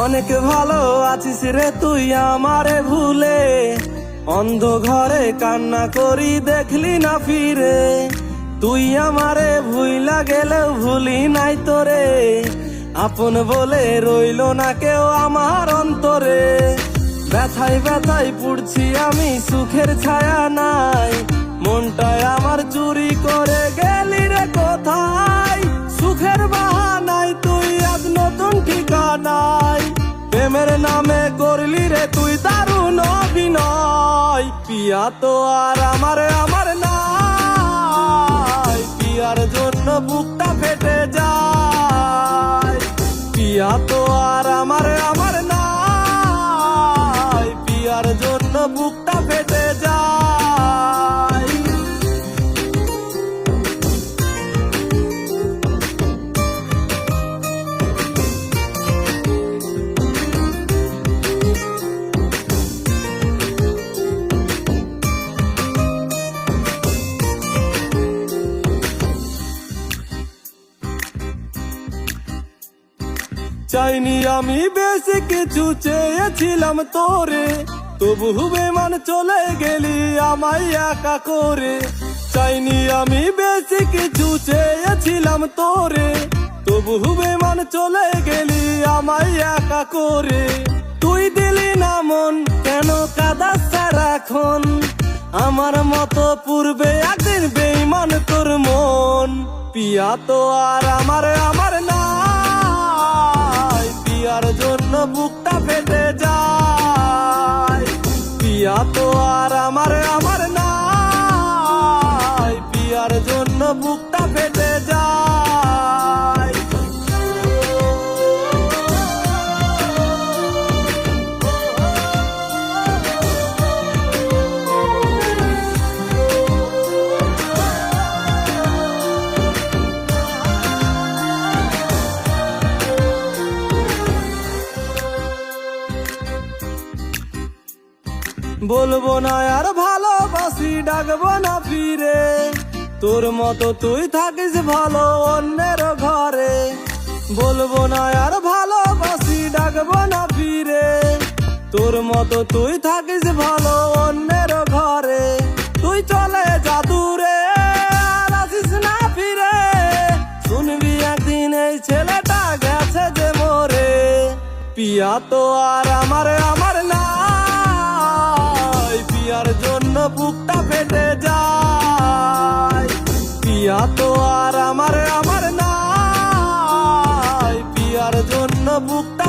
অনেক ভালো আছিস রে তুই আমারে ভুলে, অন্ধ ঘরে কান্না করি দেখলি না ফিরে। তুই আমারে ভুইলা গেলেও ভুলি নাই তোরে, আপন বলে রইল না কেউ আমার অন্তরে। ব্যথায় ব্যথায় পুড়ছি আমি, সুখের ছায়া নাই, মনটায় আমার চুরি করে গেলি রে কোথায়। সুখের বাহানায় তুই আজ নতুন ঠিকানায়, প্রেমের নামে করলি রে তুই দারুণ অভিনয়। পিয়া তো আর আমার নাই, পিয়ার জন্য বুকটা ফেটে যায়। পিয়া তো আর আমার নাই, পিয়ার জন্য বুকটা ফেটে যায়। চাইনি আমি বেশি কিছু, চেয়েছিলাম তোরে, তবু বেমান চলে গেলি আমায় একা করে। চাইনি আমি বেশি কিছু, চেয়েছিলাম তোরে, তবু বেমান চলে গেলি আমায় একা করে। তুই দিলি না মন, কেন কাঁদাস সারাক্ষণ, আমার মতো পূর্বে একদিন বেঈমান তোর মন। পিয়া তো আর আমার নাই, পিয়ার জন্য বুকটা ফেটে যায়। পিয়া তো আর আমার নাই, পিয়ার জন্য বুকটা ফেটে যায়। বলবো না আর ভালোবাসি, ডাকবো না ফিরে, তোর মতো তুই থাকিস ভালো অন্যের ঘরে। বলবো না আর ভালোবাসি, ডাকবো না ফিরে, তোর মতো তুই থাকিস ভালো অন্যের ঘরে। তুই চলে যা দূরে, আর আসিস না ফিরে, শুনবি একদিন এই ছেলেটা গেছে যে মরে। পিয়া তো আর আমার নাই, পিয়ার জন্য বুকটা ফেটে যায়। পিয়া তো আর আমার নাই, পিয়ার জন্য বুকটা